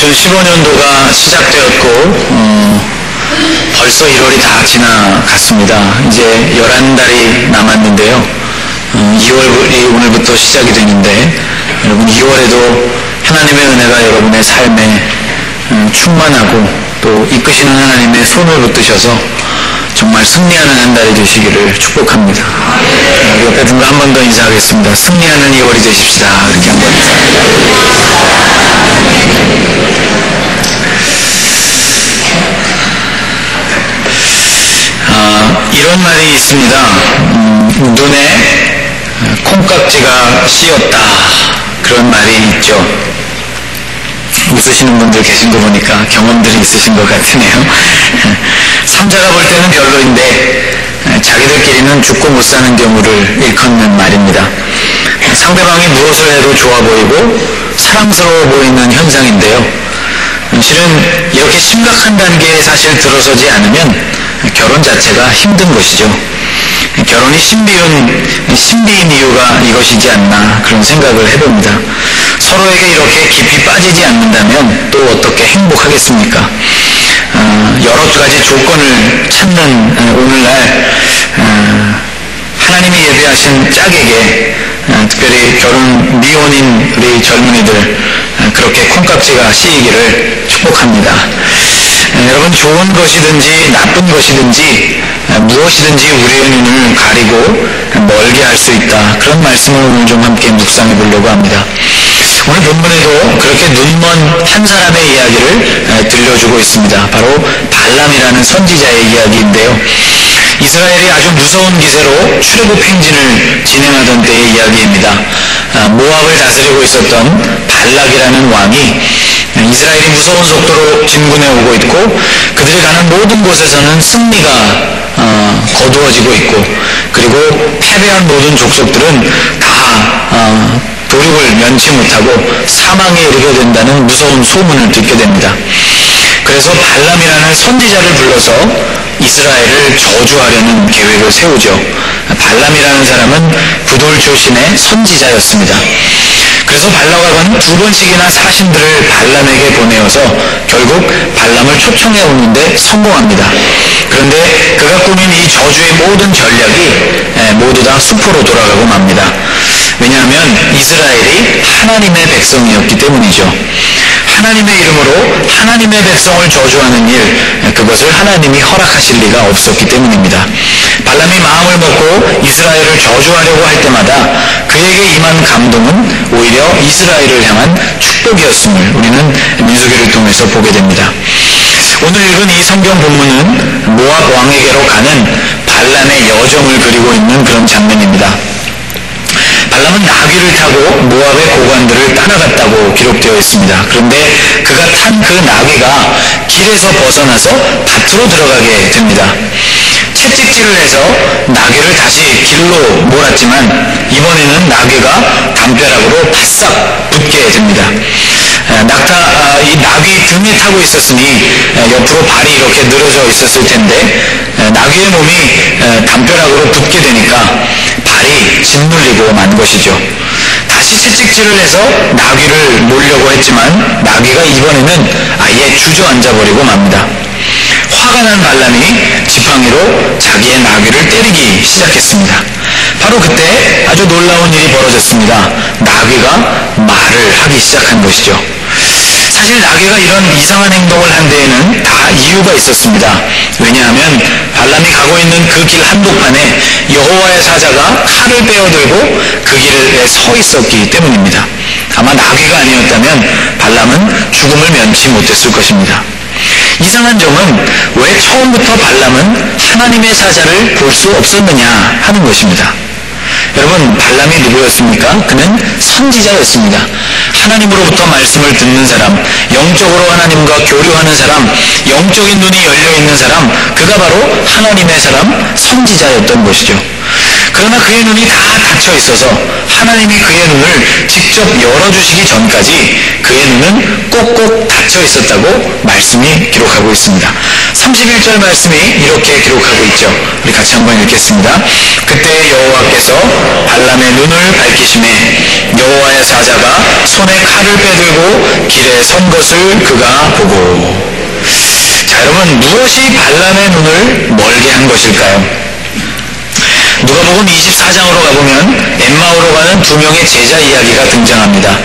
2015년도가 시작되었고 벌써 1월이 다 지나갔습니다. 이제 11달이 남았는데요. 2월이 오늘부터 시작이 되는데 여러분 2월에도 하나님의 은혜가 여러분의 삶에 충만하고 또 이끄시는 하나님의 손을 붙드셔서 정말 승리하는 한 달이 되시기를 축복합니다. 우리 옆에 분과 한 번 더 인사하겠습니다. 승리하는 2월이 되십시다. 이렇게 한 번 인사합니다. 이런 말이 있습니다. 눈에 콩깍지가 씌었다. 그런 말이 있죠. 웃으시는 분들 계신 거 보니까 경험들이 있으신 것 같으네요. 삼자가 볼 때는 별로인데 자기들끼리는 죽고 못 사는 경우를 일컫는 말입니다. 상대방이 무엇을 해도 좋아 보이고 사랑스러워 보이는 현상인데요. 실은 이렇게 심각한 단계에 사실 들어서지 않으면 결혼 자체가 힘든 것이죠. 결혼이 신비인 이유가 이것이지 않나 그런 생각을 해봅니다. 서로에게 이렇게 깊이 빠지지 않는다면 또 어떻게 행복하겠습니까? 여러 가지 조건을 찾는 오늘날 하나님이 예비하신 짝에게 특별히 결혼 미혼인 우리 젊은이들 그렇게 콩깍지가 씌이기를 축복합니다. 여러분 좋은 것이든지 나쁜 것이든지 무엇이든지 우리의 눈을 가리고 멀게 할 수 있다. 그런 말씀을 오늘 좀 함께 묵상해 보려고 합니다. 오늘 본문에도 그렇게 눈먼 한 사람의 이야기를 들려주고 있습니다. 바로 발람이라는 선지자의 이야기인데요. 이스라엘이 아주 무서운 기세로 출애굽 행진을 진행하던 때의 이야기입니다. 모압을 다스리고 있었던 발락이라는 왕이 이스라엘이 무서운 속도로 진군해 오고 있고 그들이 가는 모든 곳에서는 승리가 거두어지고 있고 그리고 패배한 모든 족속들은 다 도륙을 면치 못하고 사망에 이르게 된다는 무서운 소문을 듣게 됩니다. 그래서 발람이라는 선지자를 불러서 이스라엘을 저주하려는 계획을 세우죠. 발람이라는 사람은 부돌 출신의 선지자였습니다. 그래서 발락왕은 2번씩이나 사신들을 발람에게 보내어서 결국 발람을 초청해 오는데 성공합니다. 그런데 그가 꾸민 이 저주의 모든 전략이 모두 다 수포로 돌아가고 맙니다. 왜냐하면 이스라엘이 하나님의 백성이었기 때문이죠. 하나님의 이름으로 하나님의 백성을 저주하는 일, 그것을 하나님이 허락하실 리가 없었기 때문입니다. 발람이 마음을 먹고 이스라엘을 저주하려고 할 때마다 그에게 임한 감동은 오히려 이스라엘을 향한 축복이었음을 우리는 민수기를 통해서 보게 됩니다. 오늘 읽은 이 성경 본문은 모압 왕에게로 가는 발람의 여정을 그리고 있는 그런 장면입니다. 발람은 나귀를 타고 모압의 고관들을 따라갔다고 기록되어 있습니다. 그런데 그가 탄 그 나귀가 길에서 벗어나서 밭으로 들어가게 됩니다. 채찍질을 해서 나귀를 다시 길로 몰았지만 이번에는 나귀가 담벼락으로 바싹 붙게 됩니다. 이 나귀 등에 타고 있었으니 옆으로 발이 이렇게 늘어져 있었을 텐데 나귀의 몸이 담벼락으로 붙게 되니까 발이 짓눌리고 만 것이죠. 다시 채찍질을 해서 나귀를 몰려고 했지만 나귀가 이번에는 아예 주저앉아 버리고 맙니다. 화가 난 발람이 지팡이로 자기의 나귀를 때리기 시작했습니다. 바로 그때 아주 놀라운 일이 벌어졌습니다. 나귀가 말을 하기 시작한 것이죠. 사실 나귀가 이런 이상한 행동을 한 데에는 다 이유가 있었습니다. 왜냐하면 발람이 가고 있는 그 길 한복판에 여호와의 사자가 칼을 빼어들고 그 길에 서 있었기 때문입니다. 아마 나귀가 아니었다면 발람은 죽음을 면치 못했을 것입니다. 이상한 점은 왜 처음부터 발람은 하나님의 사자를 볼 수 없었느냐 하는 것입니다. 여러분, 발람이 누구였습니까? 그는 선지자였습니다. 하나님으로부터 말씀을 듣는 사람, 영적으로 하나님과 교류하는 사람, 영적인 눈이 열려있는 사람, 그가 바로 하나님의 사람, 선지자였던 것이죠. 그러나 그의 눈이 다 닫혀 있어서 하나님이 그의 눈을 직접 열어주시기 전까지 그의 눈은 꼭꼭 닫혀 있었다고 말씀이 기록하고 있습니다. 31절 말씀이 이렇게 기록하고 있죠. 우리 같이 한번 읽겠습니다. 그때 여호와께서 발람의 눈을 밝히시매 여호와의 사자가 손에 칼을 빼들고 길에 선 것을 그가 보고. 자, 여러분, 무엇이 발람의 눈을 멀게 한 것일까요? 누가복음 24장으로 가보면 엠마오로 가는 두 명의 제자 이야기가 등장합니다.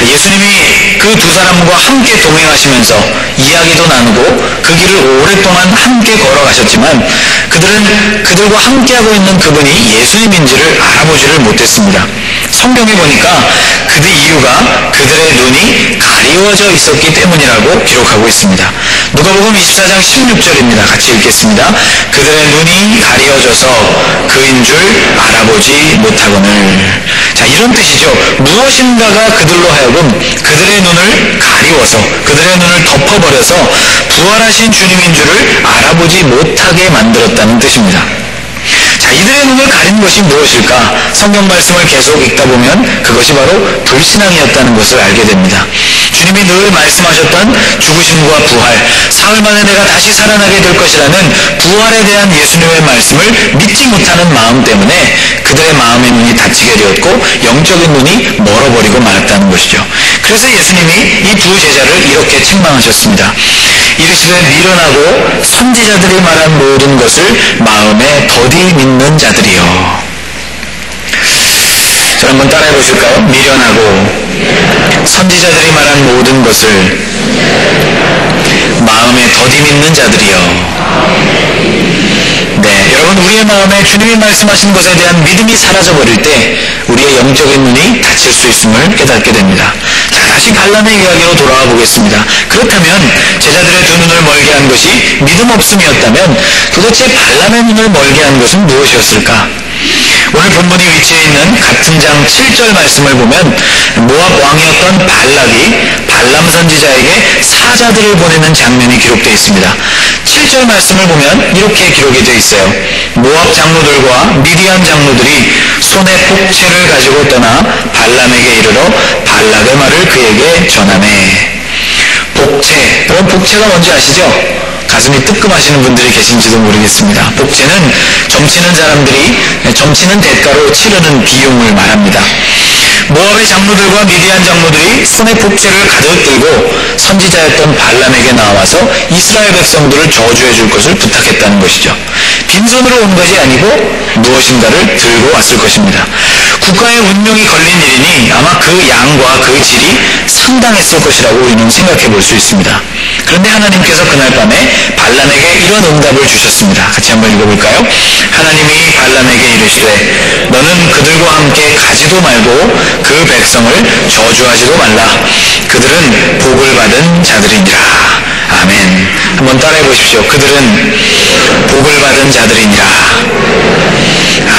예수님이 그 두 사람과 함께 동행하시면서 이야기도 나누고 그 길을 오랫동안 함께 걸어가셨지만 그들과 함께하고 있는 그분이 예수님인지를 알아보지를 못했습니다. 성경에 보니까 그 이유가 그들의 눈이 가리워져 있었기 때문이라고 기록하고 있습니다. 누가복음 24장 16절입니다. 같이 읽겠습니다. 그들의 눈이 가리워져서 그인 줄 알아보지 못하거늘. 자, 이런 뜻이죠. 무엇인가가 그들로 하여금 그들의 눈을 가리워서 그들의 눈을 덮어버려서 부활하신 주님인 줄을 알아보지 못하게 만들었다는 뜻입니다. 자, 이들의 눈을 가린 것이 무엇일까? 성경 말씀을 계속 읽다 보면 그것이 바로 불신앙이었다는 것을 알게 됩니다. 주님이 늘 말씀하셨던 죽으심과 부활, 사흘 만에 내가 다시 살아나게 될 것이라는 부활에 대한 예수님의 말씀을 믿지 못하는 마음 때문에 그들의 마음의 눈이 닫히게 되었고 영적인 눈이 멀어버리고 말았다는 것이죠. 그래서 예수님이 이 두 제자를 이렇게 책망하셨습니다. 이르시되 미련하고 선지자들이 말한 모든 것을 마음에 더디 믿는 자들이여. 자, 한번 따라해 보실까요? 미련하고 선지자들이 말한 모든 것을 마음에 더디 믿는 자들이여. 네, 여러분, 우리의 마음에 주님이 말씀하신 것에 대한 믿음이 사라져버릴 때 우리의 영적인 눈이 닫힐 수 있음을 깨닫게 됩니다. 자, 다시 발람의 이야기로 돌아와 보겠습니다. 그렇다면 제자들의 두 눈을 멀게 한 것이 믿음 없음이었다면 도대체 발람의 눈을 멀게 한 것은 무엇이었을까? 오늘 본문이 위치해 있는 같은 장 7절 말씀을 보면 모압 왕이었던 발락이 발람 선지자에게 사자들을 보내는 장면이 기록되어 있습니다. 7절 말씀을 보면 이렇게 기록이 되어 있어요. 모압 장로들과 미디안 장로들이 손에 복채를 가지고 떠나 발람에게 이르러 발락의 말을 그에게 전하매. 복채, 여러분 복채가 뭔지 아시죠? 가슴이 뜨끔하시는 분들이 계신지도 모르겠습니다. 복채는 점치는 사람들이 점치는 대가로 치르는 비용을 말합니다. 모압의 장로들과 미디안 장로들이 손에 복채를 가득 들고 선지자였던 발람에게 나와서 이스라엘 백성들을 저주해 줄 것을 부탁했다는 것이죠. 빈손으로 온 것이 아니고 무엇인가를 들고 왔을 것입니다. 국가의 운명이 걸린 일이니 아마 그 양과 그 질이 상당했을 것이라고 우리는 생각해 볼 수 있습니다. 그런데 하나님께서 그날 밤에 발람에게 이런 응답을 주셨습니다. 같이 한번 읽어볼까요? 하나님이 발람에게 이르시되 너는 그들과 함께 가지도 말고 그 백성을 저주하지도 말라. 그들은 복을 받은 자들이니라. 아멘. 한번 따라해 보십시오. 그들은 복을 받은 자들이니라.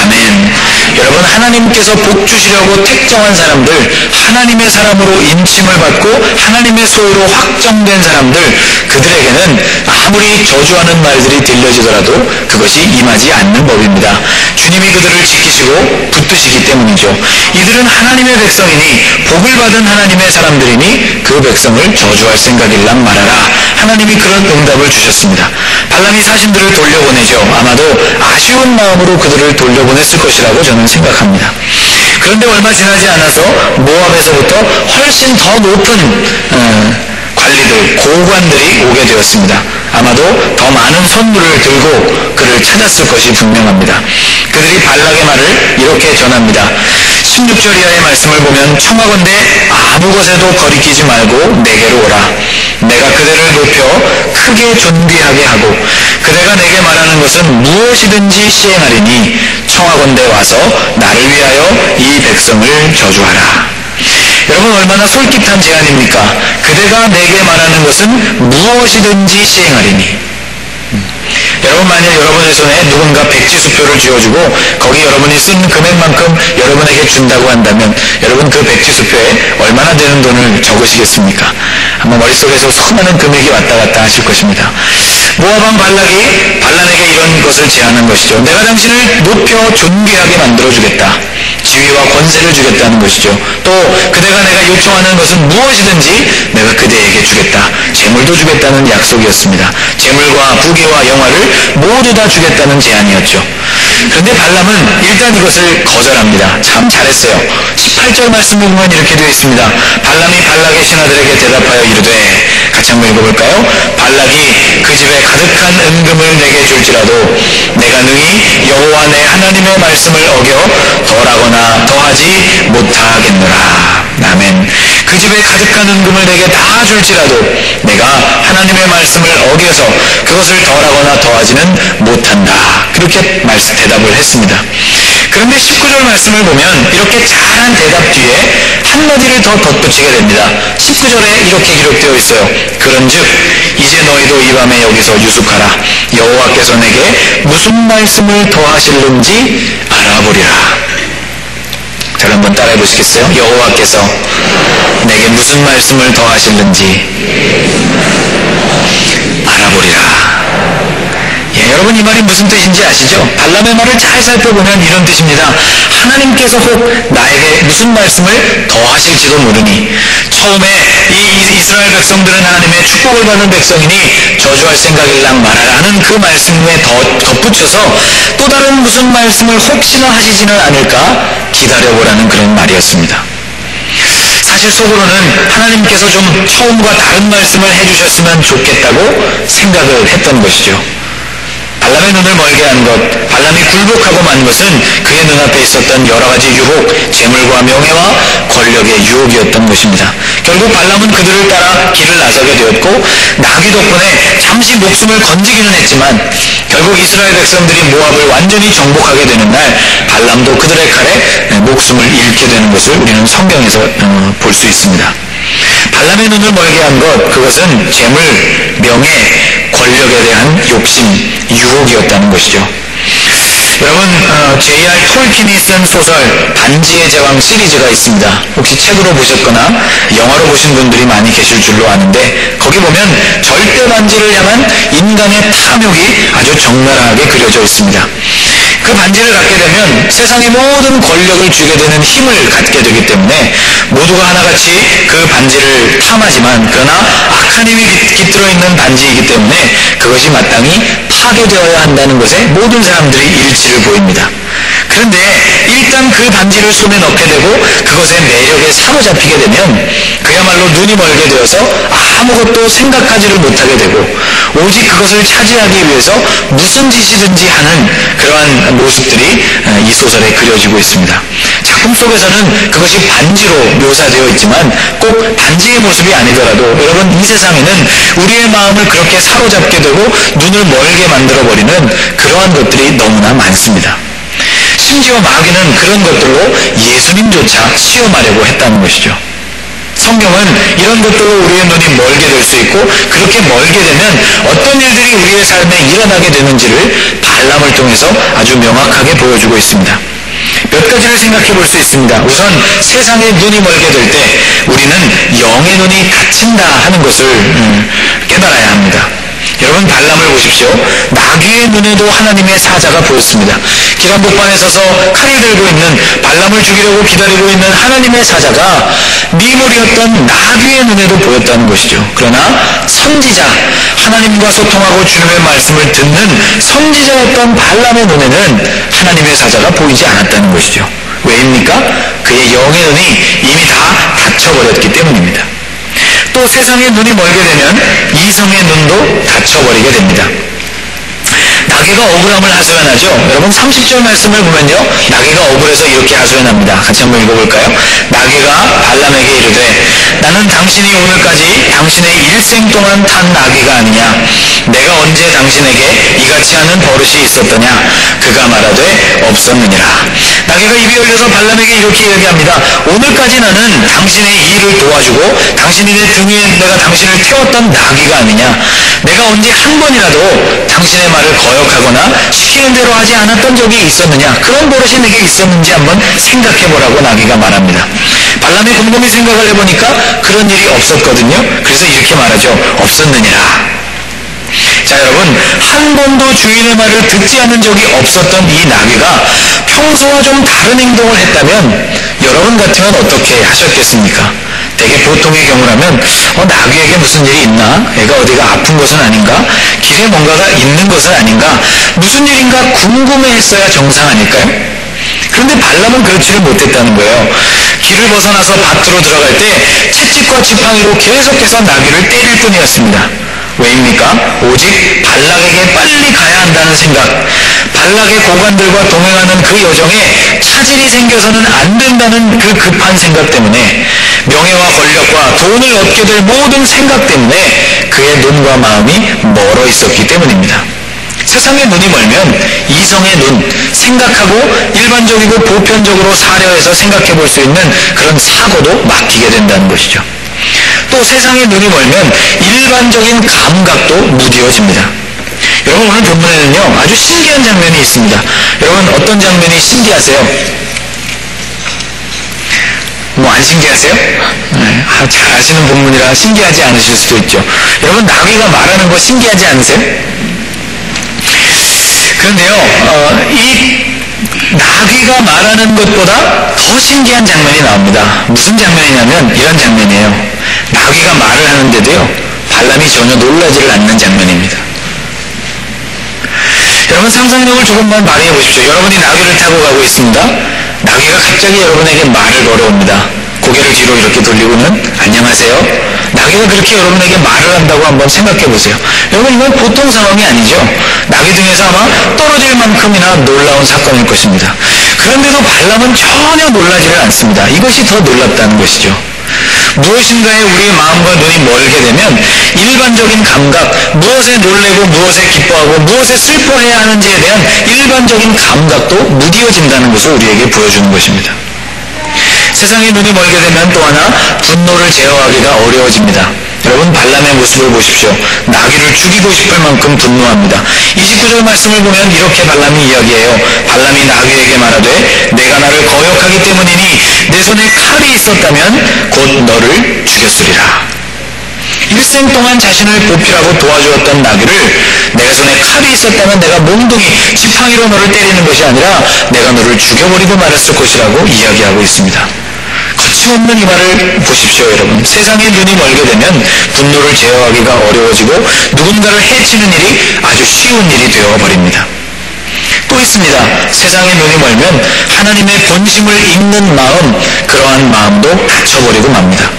아멘. 여러분, 하나님께서 복 주시려고 택정한 사람들, 하나님의 사람으로 인침을 받고 하나님의 소유로 확정된 사람들, 그들에게는 아무리 저주하는 말들이 들려지더라도 그것이 임하지 않는 법입니다. 주님이 그들을 지키시고 붙드시기 때문이죠. 이들은 하나님의 백성이니 복을 받은 하나님의 사람들이니 그 백성을 저주할 생각일랑 말하라. 하나님이 그런 응답을 주셨습니다. 발람이 사신들을 돌려보내죠. 아마도 아쉬운 마음으로 그들을 돌려보냈을 것이라고 저는 생각합니다. 그런데 얼마 지나지 않아서 모압에서부터 훨씬 더 높은 관리들, 고관들이 오게 되었습니다. 아마도 더 많은 선물을 들고 그를 찾았을 것이 분명합니다. 그들이 발락의 말을 이렇게 전합니다. 16절 이하의 말씀을 보면 청하건대 아무 것에도 거리끼지 말고 내게로 오라. 내가 그대를 높여 크게 존귀하게 하고 그대가 내게 말하는 것은 무엇이든지 시행하리니 청하건대 와서 나를 위하여 이 백성을 저주하라. 여러분, 얼마나 솔깃한 제안입니까? 그대가 내게 말하는 것은 무엇이든지 시행하리니. 여러분, 만약 여러분의 손에 누군가 백지수표를 쥐어주고 거기 여러분이 쓴 금액만큼 여러분에게 준다고 한다면 여러분 그 백지수표에 얼마나 되는 돈을 적으시겠습니까? 아마 머릿속에서 수많은 금액이 왔다 갔다 하실 것입니다. 모압왕 발락이 발람에게 이런 것을 제안한 것이죠. 내가 당신을 높여 존귀하게 만들어주겠다. 지위와 권세를 주겠다는 것이죠. 또 그대가 내가 요청하는 것은 무엇이든지 내가 그대에게 주겠다. 재물도 주겠다는 약속이었습니다. 재물과 부귀와 영화를 모두 다 주겠다는 제안이었죠. 그런데 발람은 일단 이것을 거절합니다. 참 잘했어요. 18절 말씀에 보면 이렇게 되어 있습니다. 발람이 발락의 신하들에게 대답하여 이르되, 같이 한번 읽어볼까요? 발락이 그 집에 가득한 은금을 내게 줄지라도 내가 능히 여호와 내 하나님의 말씀을 어겨 덜하거나 더하지 못하겠노라. 아멘. 그 집에 가득한 은금을 내게 다 줄지라도 내가 하나님의 말씀을 어겨서 그것을 덜하거나 더하지는 못한다. 그렇게 대답을 했습니다. 그런데 19절 말씀을 보면 이렇게 잘한 대답 뒤에 한마디를 더 덧붙이게 됩니다. 19절에 이렇게 기록되어 있어요. 그런즉 이제 너희도 이 밤에 여기서 유숙하라. 여호와께서 내게 무슨 말씀을 더하실는지 알아보리라. 자, 한번 따라해 보시겠어요? 여호와께서 내게 무슨 말씀을 더하실는지 알아보리라. 예, 여러분 이 말이 무슨 뜻인지 아시죠? 발람의 말을 잘 살펴보면 이런 뜻입니다. 하나님께서 혹 나에게 무슨 말씀을 더하실지도 모르니, 처음에 이 이스라엘 백성들은 하나님의 축복을 받는 백성이니 저주할 생각일랑 말하라 하는 그 말씀에 덧붙여서 또 다른 무슨 말씀을 혹시나 하시지는 않을까 기다려보라는 그런 말이었습니다. 사실 속으로는 하나님께서 좀 처음과 다른 말씀을 해주셨으면 좋겠다고 생각을 했던 것이죠. 발람의 눈을 멀게 한 것, 발람이 굴복하고 만 것은 그의 눈앞에 있었던 여러 가지 유혹, 재물과 명예와 권력의 유혹이었던 것입니다. 결국 발람은 그들을 따라 길을 나서게 되었고, 나귀 덕분에 잠시 목숨을 건지기는 했지만 결국 이스라엘 백성들이 모압을 완전히 정복하게 되는 날 발람도 그들의 칼에 목숨을 잃게 되는 것을 우리는 성경에서 볼 수 있습니다. 발람의 눈을 멀게 한 것, 그것은 재물, 명예, 권력에 대한 욕심, 유혹이었다는 것이죠. 여러분, J.R. 톨킨이 쓴 소설 반지의 제왕 시리즈가 있습니다. 혹시 책으로 보셨거나 영화로 보신 분들이 많이 계실 줄로 아는데, 거기 보면 절대 반지를 향한 인간의 탐욕이 아주 적나라하게 그려져 있습니다. 그 반지를 갖게 되면 세상의 모든 권력을 주게 되는 힘을 갖게 되기 때문에 모두가 하나같이 그 반지를 탐하지만, 그러나 악한 힘이 깃들어 있는 반지이기 때문에 그것이 마땅히 파괴되어야 한다는 것에 모든 사람들이 일치를 보입니다. 그런데 일단 그 반지를 손에 넣게 되고 그것의 매력에 사로잡히게 되면 그야말로 눈이 멀게 되어서 아무것도 생각하지를 못하게 되고, 오직 그것을 차지하기 위해서 무슨 짓이든지 하는 그러한 모습들이 이 소설에 그려지고 있습니다. 작품 속에서는 그것이 반지로 묘사되어 있지만 꼭 반지의 모습이 아니더라도 여러분, 이 세상에는 우리의 마음을 그렇게 사로잡게 되고 눈을 멀게 만들어버리는 그러한 것들이 너무나 많습니다. 심지어 마귀는 그런 것들로 예수님조차 시험하려고 했다는 것이죠. 성경은 이런 것들로 우리의 눈이 멀게 될 수 있고, 그렇게 멀게 되면 어떤 일들이 우리의 삶에 일어나게 되는지를 발람을 통해서 아주 명확하게 보여주고 있습니다. 몇 가지를 생각해 볼 수 있습니다. 우선 세상의 눈이 멀게 될 때 우리는 영의 눈이 닫힌다 하는 것을 깨달아야 합니다. 여러분, 발람을 보십시오. 나귀의 눈에도 하나님의 사자가 보였습니다. 기란복판에 서서 칼을 들고 있는, 발람을 죽이려고 기다리고 있는 하나님의 사자가 미물이었던 나귀의 눈에도 보였다는 것이죠. 그러나 선지자, 하나님과 소통하고 주님의 말씀을 듣는 선지자였던 발람의 눈에는 하나님의 사자가 보이지 않았다는 것이죠. 왜입니까? 그의 영의 눈이 이미 다 닫혀버렸기 때문입니다. 또 세상의 눈이 멀게 되면 이성의 눈도 닫혀버리게 됩니다. 나귀가 억울함을 하소연하죠. 여러분, 30절 말씀을 보면요, 나귀가 억울해서 이렇게 하소연합니다. 같이 한번 읽어볼까요? 나귀가 발람에게 이르되, 나는 당신이 오늘까지 당신의 일생 동안 탄 나귀가 아니냐? 내가 언제 당신에게 이같이 하는 버릇이 있었더냐? 그가 말하되 없었느니라. 나귀가 입이 열려서 발람에게 이렇게 얘기합니다. 오늘까지 나는 당신의 일을 도와주고 당신이 내 등 위에 내가 당신을 태웠던 나귀가 아니냐? 내가 언제 한 번이라도 당신의 말을 거역하거나 시키는 대로 하지 않았던 적이 있었느냐? 그런 버릇이 내게 있었는지 한번 생각해보라고 나귀가 말합니다. 발람이 곰곰이 생각을 해보니까 그런 일이 없었거든요. 그래서 이렇게 말하죠. 없었느니라. 자, 여러분, 한 번도 주인의 말을 듣지 않은 적이 없었던 이 나귀가 평소와 좀 다른 행동을 했다면 여러분 같으면 어떻게 하셨겠습니까? 되게 보통의 경우라면 나귀에게 무슨 일이 있나? 애가 어디가 아픈 것은 아닌가? 길에 뭔가가 있는 것은 아닌가? 무슨 일인가 궁금해했어야 정상 아닐까요? 그런데 발람은 그렇지를 못했다는 거예요. 길을 벗어나서 밭으로 들어갈 때 채찍과 지팡이로 계속해서 나귀를 때릴 뿐이었습니다. 왜입니까? 오직 발락에게 빨리 가야 한다는 생각, 발락의 고관들과 동행하는 그 여정에 차질이 생겨서는 안 된다는 그 급한 생각 때문에, 명예와 권력과 돈을 얻게 될 모든 생각 때문에 그의 눈과 마음이 멀어 있었기 때문입니다. 세상의 눈이 멀면 이성의 눈, 생각하고 일반적이고 보편적으로 사려해서 생각해 볼 수 있는 그런 사고도 막히게 된다는 것이죠. 또 세상의 눈이 멀면 일반적인 감각도 무뎌집니다. 여러분, 오늘 본문에는요 아주 신기한 장면이 있습니다. 여러분, 어떤 장면이 신기하세요? 뭐 안 신기하세요? 네, 잘 아시는 본문이라 신기하지 않으실 수도 있죠. 여러분, 나귀가 말하는 거 신기하지 않으세요? 그런데요, 이 나귀가 말하는 것보다 더 신기한 장면이 나옵니다. 무슨 장면이냐면 이런 장면이에요. 나귀가 말을 하는데도요, 발람이 전혀 놀라지를 않는 장면입니다. 여러분, 상상력을 조금만 발휘해 보십시오. 여러분이 나귀를 타고 가고 있습니다. 나귀가 갑자기 여러분에게 말을 걸어옵니다. 고개를 뒤로 이렇게 돌리고는 안녕하세요. 나귀가 그렇게 여러분에게 말을 한다고 한번 생각해 보세요. 여러분, 이건 보통 상황이 아니죠. 나귀 등에서 아마 떨어질 만큼이나 놀라운 사건일 것입니다. 그런데도 발람은 전혀 놀라지를 않습니다. 이것이 더 놀랍다는 것이죠. 무엇인가에 우리의 마음과 눈이 멀게 되면 일반적인 감각, 무엇에 놀래고 무엇에 기뻐하고 무엇에 슬퍼해야 하는지에 대한 일반적인 감각도 무뎌진다는 것을 우리에게 보여주는 것입니다. 세상의 눈이 멀게 되면 또 하나 분노를 제어하기가 어려워집니다. 여러분, 발람의 모습을 보십시오. 나귀를 죽이고 싶을 만큼 분노합니다. 29절 말씀을 보면 이렇게 발람이 이야기해요. 발람이 나귀에게 말하되 내가 나를 거역하기 때문이니 내 손에 칼이 있었다면 곧 너를 죽였으리라. 일생 동안 자신을 보필하고 도와주었던 나귀를 내 손에 칼이 있었다면 내가 몽둥이, 지팡이로 너를 때리는 것이 아니라 내가 너를 죽여버리고 말았을 것이라고 이야기하고 있습니다. 거침없는 이 말을 보십시오, 여러분. 세상의 눈이 멀게 되면 분노를 제어하기가 어려워지고 누군가를 해치는 일이 아주 쉬운 일이 되어버립니다. 또 있습니다. 세상의 눈이 멀면 하나님의 본심을 읽는 마음, 그러한 마음도 닫혀버리고 맙니다.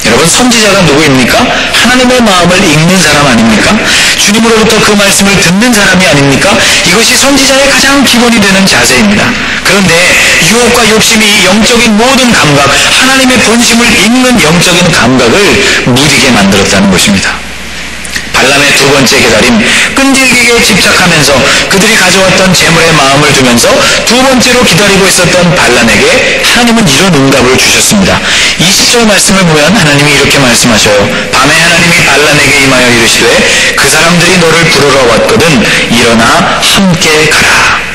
여러분, 선지자가 누구입니까? 하나님의 마음을 읽는 사람 아닙니까? 주님으로부터 그 말씀을 듣는 사람이 아닙니까? 이것이 선지자의 가장 기본이 되는 자세입니다. 그런데 유혹과 욕심이 영적인 모든 감각, 하나님의 본심을 읽는 영적인 감각을 무디게 만들었다는 것입니다. 발람의 두 번째 계달임, 끈질기게 집착하면서 그들이 가져왔던 재물에 마음을 두면서 두 번째로 기다리고 있었던 발람에게 하나님은 이런 응답을 주셨습니다. 20절 말씀을 보면 하나님이 이렇게 말씀하셔요. 밤에 하나님이 발람에게 임하여 이르시되 그 사람들이 너를 부르러 왔거든 일어나 함께 가라.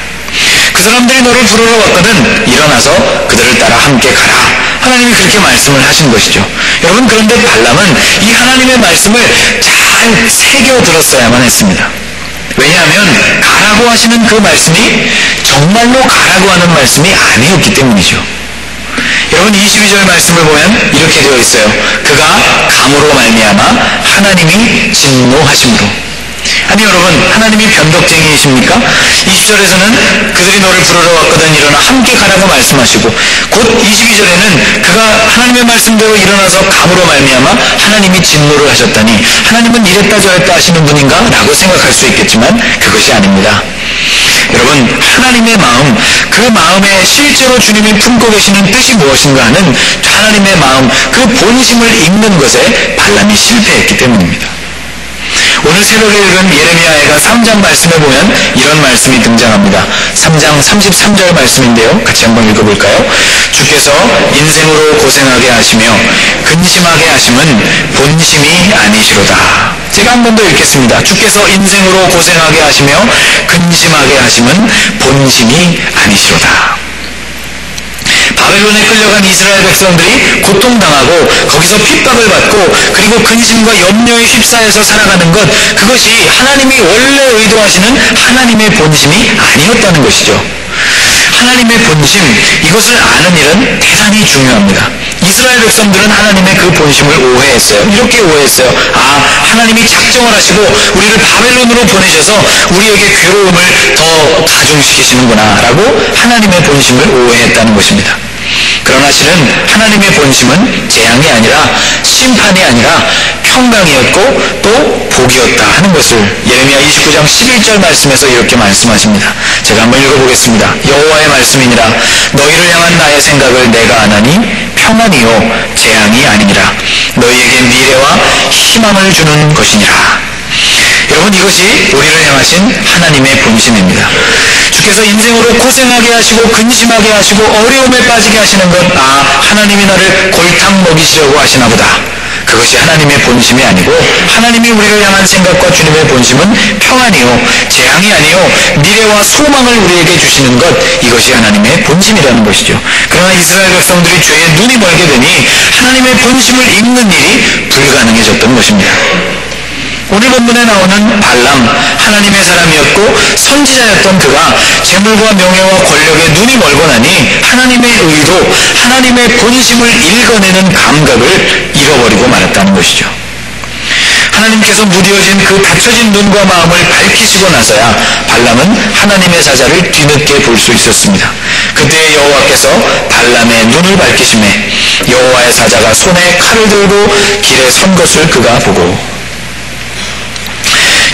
그 사람들이 너를 부르러 왔거든 일어나서 그들을 따라 함께 가라. 하나님이 그렇게 말씀을 하신 것이죠. 여러분, 그런데 발람은 이 하나님의 말씀을 잘 새겨 들었어야만 했습니다. 왜냐하면 가라고 하시는 그 말씀이 정말로 가라고 하는 말씀이 아니었기 때문이죠. 여러분, 22절 말씀을 보면 이렇게 되어 있어요. 그가 감으로 말미암아 하나님이 진노하심으로. 아니, 여러분, 하나님이 변덕쟁이이십니까? 20절에서는 그들이 너를 부르러 왔거든 일어나 함께 가라고 말씀하시고, 곧 22절에는 그가 하나님의 말씀대로 일어나서 감으로 말미암아 하나님이 진노를 하셨다니 하나님은 이랬다 저랬다 하시는 분인가? 라고 생각할 수 있겠지만 그것이 아닙니다. 여러분, 하나님의 마음, 그 마음에 실제로 주님이 품고 계시는 뜻이 무엇인가 하는 하나님의 마음, 그 본심을 읽는 것에 발람이 실패했기 때문입니다. 오늘 새벽에 읽은 예레미야가 3장 말씀에 보면 이런 말씀이 등장합니다. 3장 33절 말씀인데요. 같이 한번 읽어볼까요? 주께서 인생으로 고생하게 하시며 근심하게 하심은 본심이 아니시로다. 제가 한 번 더 읽겠습니다. 주께서 인생으로 고생하게 하시며 근심하게 하심은 본심이 아니시로다. 바벨론에 끌려간 이스라엘 백성들이 고통당하고 거기서 핍박을 받고 그리고 근심과 염려에 휩싸여서 살아가는 것, 그것이 하나님이 원래 의도하시는 하나님의 본심이 아니었다는 것이죠. 하나님의 본심, 이것을 아는 일은 대단히 중요합니다. 이스라엘 백성들은 하나님의 그 본심을 오해했어요. 이렇게 오해했어요. 하나님이 작정을 하시고 우리를 바벨론으로 보내셔서 우리에게 괴로움을 더 가중시키시는구나 라고 하나님의 본심을 오해했다는 것입니다. 그러나 실은 하나님의 본심은 재앙이 아니라 심판이 아니라 평강이었고 또 복이었다 하는 것을 예레미야 29장 11절 말씀에서 이렇게 말씀하십니다. 제가 한번 읽어보겠습니다. 여호와의 말씀이니라. 너희를 향한 나의 생각을 내가 아나니 평안이요 재앙이 아니니라. 너희에게 미래와 희망을 주는 것이니라. 여러분, 이것이 우리를 향하신 하나님의 본심입니다. 주께서 인생으로 고생하게 하시고 근심하게 하시고 어려움에 빠지게 하시는 것, 하나님이 나를 골탕 먹이시려고 하시나 보다. 그것이 하나님의 본심이 아니고 하나님이 우리를 향한 생각과 주님의 본심은 평안이요 재앙이 아니요 미래와 소망을 우리에게 주시는 것, 이것이 하나님의 본심이라는 것이죠. 그러나 이스라엘 백성들이 죄에 눈이 멀게 되니 하나님의 본심을 읽는 일이 불가능해졌던 것입니다. 오늘 본문에 나오는 발람, 하나님의 사람이었고 선지자였던 그가 재물과 명예와 권력에 눈이 멀고 나니 하나님의 의도, 하나님의 본심을 읽어내는 감각을 잃어버리고 말았다는 것이죠. 하나님께서 무뎌진 그 닫혀진 눈과 마음을 밝히시고 나서야 발람은 하나님의 사자를 뒤늦게 볼 수 있었습니다. 그때 여호와께서 발람의 눈을 밝히시매 여호와의 사자가 손에 칼을 들고 길에 선 것을 그가 보고.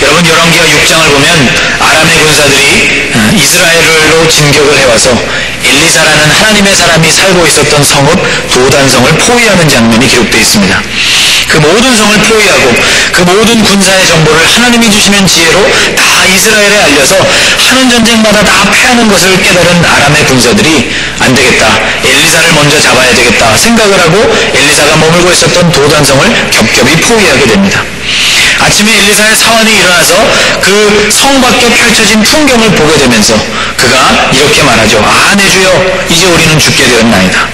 여러분, 열왕기하 6장을 보면 아람의 군사들이 이스라엘로 진격을 해와서 엘리사라는 하나님의 사람이 살고 있었던 성읍 도단성을 포위하는 장면이 기록되어 있습니다. 그 모든 성을 포위하고 그 모든 군사의 정보를 하나님이 주시는 지혜로 다 이스라엘에 알려서 하는 전쟁마다 다 패하는 것을 깨달은 아람의 군사들이 안 되겠다, 엘리사를 먼저 잡아야 되겠다 생각을 하고 엘리사가 머물고 있었던 도단성을 겹겹이 포위하게 됩니다. 아침에 엘리사의 사환이 일어나서 그 성 밖에 펼쳐진 풍경을 보게 되면서 그가 이렇게 말하죠. 내 주여, 이제 우리는 죽게 되었나이다.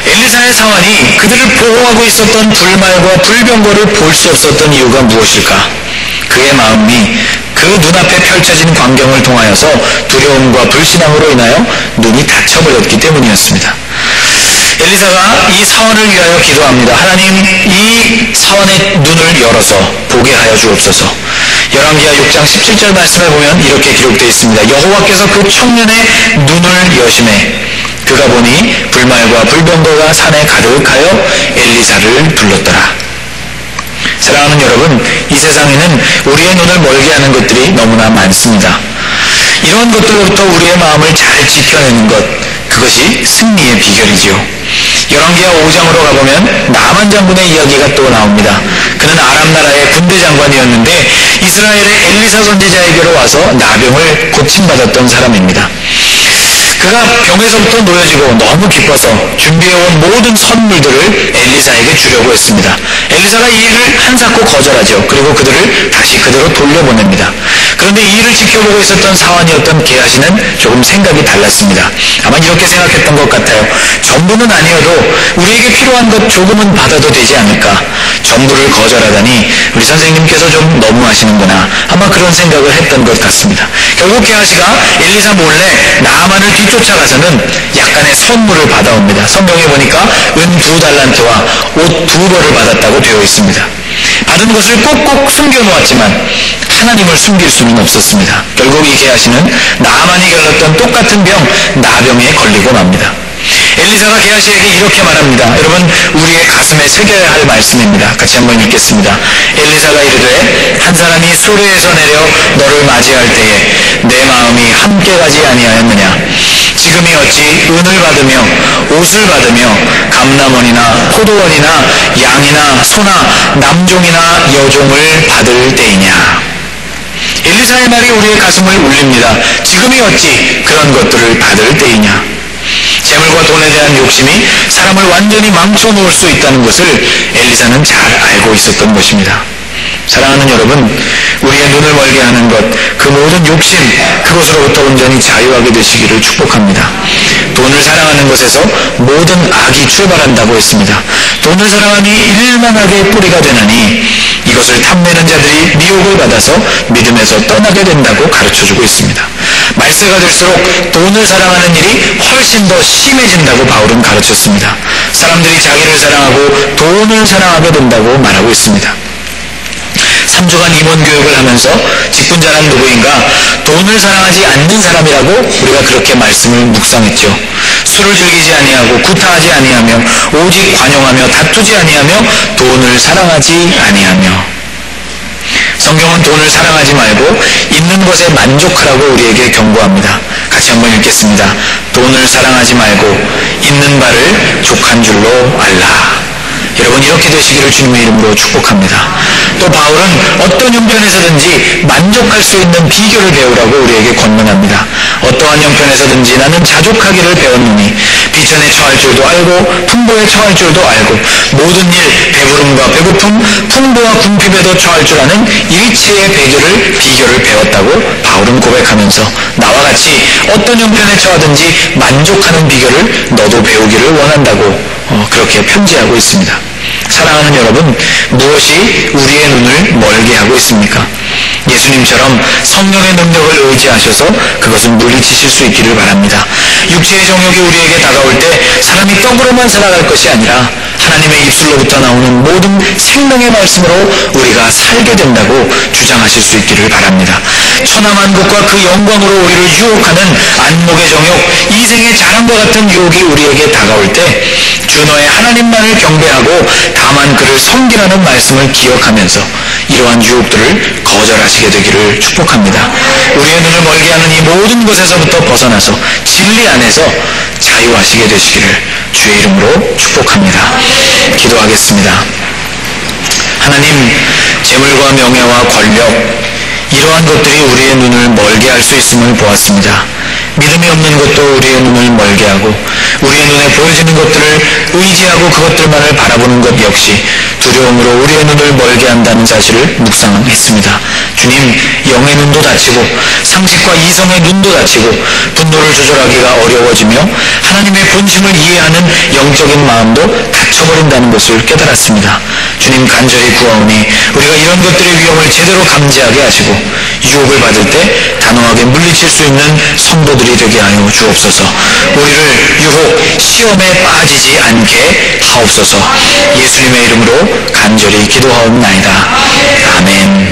엘리사의 사환이 그들을 보호하고 있었던 불말과 불병거를 볼 수 없었던 이유가 무엇일까? 그의 마음이 그 눈앞에 펼쳐진 광경을 통하여서 두려움과 불신앙으로 인하여 눈이 닫혀버렸기 때문이었습니다. 엘리사가 이 사환을 위하여 기도합니다. 하나님, 이 사환의 눈을 열어서 보게 하여 주옵소서. 열왕기하 6장 17절 말씀에 보면 이렇게 기록되어 있습니다. 여호와께서 그 청년의 눈을 여심해 그가 보니 불말과 불병거가 산에 가득하여 엘리사를 불렀더라. 사랑하는 여러분, 이 세상에는 우리의 눈을 멀게 하는 것들이 너무나 많습니다. 이런 것들로부터 우리의 마음을 잘 지켜내는 것, 그것이 승리의 비결이지요. 열왕기하 5장으로 가보면 나만 장군의 이야기가 또 나옵니다. 그는 아람 나라의 군대 장관이었는데 이스라엘의 엘리사 선지자에게로 와서 나병을 고침받았던 사람입니다. 그가 병에서부터 놓여지고 너무 기뻐서 준비해온 모든 선물들을 엘리사에게 주려고 했습니다. 엘리사가 이 일을 한사코 거절하죠. 그리고 그들을 다시 그대로 돌려보냅니다. 그런데 이 일을 지켜보고 있었던 사환이었던 게하시는 조금 생각이 달랐습니다. 아마 이렇게 생각했던 것 같아요. 전부는 아니어도 우리에게 필요한 것 조금은 받아도 되지 않을까? 전부를 거절하다니 우리 선생님께서 좀 너무하시는구나. 아마 그런 생각을 했던 것 같습니다. 결국 게하시가 엘리사 몰래 나아만을 뒤쫓아가서는 약간의 선물을 받아옵니다. 성경에 보니까 은 2달란트와 옷 2벌을 받았다고 되어 있습니다. 받은 것을 꼭꼭 숨겨놓았지만 하나님을 숨길 수는 없었습니다. 결국 이 게하시는 나아만이 걸렸던 똑같은 병, 나병에 걸리고 맙니다. 엘리사가 게하시에게 이렇게 말합니다. 여러분, 우리의 가슴에 새겨야 할 말씀입니다. 같이 한번 읽겠습니다. 엘리사가 이르되 한 사람이 수르에서 내려 너를 맞이할 때에 내 마음이 함께 가지 아니하였느냐? 지금이 어찌 은을 받으며 옷을 받으며 감람원이나 포도원이나 양이나 소나 남종이나 여종을 받을 때이냐? 엘리사의 말이 우리의 가슴을 울립니다. 지금이 어찌 그런 것들을 받을 때이냐? 재물과 돈에 대한 욕심이 사람을 완전히 망쳐놓을 수 있다는 것을 엘리사는 잘 알고 있었던 것입니다. 사랑하는 여러분, 우리의 눈을 멀게 하는 것, 그 모든 욕심, 그것으로부터 온전히 자유하게 되시기를 축복합니다. 돈을 사랑하는 것에서 모든 악이 출발한다고 했습니다. 돈을 사랑하니 일만하게 뿌리가 되나니 이것을 탐내는 자들이 미혹을 받아서 믿음에서 떠나게 된다고 가르쳐주고 있습니다. 말세가 될수록 돈을 사랑하는 일이 훨씬 훨씬 더 심해진다고 바울은 가르쳤습니다. 사람들이 자기를 사랑하고 돈을 사랑하게 된다고 말하고 있습니다. 3주간 임원교육을 하면서 직분자란 누구인가? 돈을 사랑하지 않는 사람이라고 우리가 그렇게 말씀을 묵상했죠. 술을 즐기지 아니하고 구타하지 아니하며 오직 관용하며 다투지 아니하며 돈을 사랑하지 아니하며. 성경은 돈을 사랑하지 말고 있는 것에 만족하라고 우리에게 경고합니다. 같이 한번 읽겠습니다. 돈을 사랑하지 말고 있는 바를 족한 줄로 알라. 여러분, 이렇게 되시기를 주님의 이름으로 축복합니다. 또 바울은 어떤 형편에서든지 만족할 수 있는 비결을 배우라고 우리에게 권면합니다. 어떠한 형편에서든지 나는 자족하기를 배웠노니 비전에 처할 줄도 알고 풍부에 처할 줄도 알고 모든 일, 배부름과 배고픔, 풍부와 궁핍에도 처할 줄 아는 일체의 비결을 배웠다고 바울은 고백하면서 나와 같이 어떤 형편에 처하든지 만족하는 비결을 너도 배우기를 원한다고 그렇게 편지하고 있습니다. 사랑하는 여러분, 무엇이 우리의 눈을 멀게 하고 있습니까? 예수님처럼 성령의 능력을 의지하셔서 그것을 물리치실 수 있기를 바랍니다. 육체의 정욕이 우리에게 다가올 때 사람이 떡으로만 살아갈 것이 아니라 하나님의 입술로부터 나오는 모든 생명의 말씀으로 우리가 살게 된다고 주장하실 수 있기를 바랍니다. 천하만국과 그 영광으로 우리를 유혹하는 안목의 정욕, 이생의 자랑과 같은 유혹이 우리에게 다가올 때 주 너의 하나님만을 경배하고 다만 그를 섬기라는 말씀을 기억하면서 이러한 유혹들을 거절하시게 되기를 축복합니다. 우리의 눈을 멀게 하는 이 모든 것에서부터 벗어나서 진리 안에서 자유하시게 되시기를 주의 이름으로 축복합니다. 기도하겠습니다. 하나님, 재물과 명예와 권력, 이러한 것들이 우리의 눈을 멀게 할 수 있음을 보았습니다. 믿음이 없는 것도 우리의 눈을 멀게 하고 우리의 눈에 보여지는 것들을 의지하고 그것들만을 바라보는 것 역시 두려움으로 우리의 눈을 멀게 한다는 사실을 묵상했습니다. 주님, 영의 눈도 닫히고 상식과 이성의 눈도 닫히고 분노를 조절하기가 어려워지며 하나님의 본심을 이해하는 영적인 마음도 닫혀버린다는 것을 깨달았습니다. 주님, 간절히 구하오니 우리가 이런 것들의 위험을 제대로 감지하게 하시고 유혹을 받을 때 단호하게 물리칠 수 있는 성도들이 되게 하여 주옵소서. 우리를 유혹, 시험에 빠지지 않게 하옵소서. 예수님의 이름으로 간절히 기도하옵나이다. 아멘.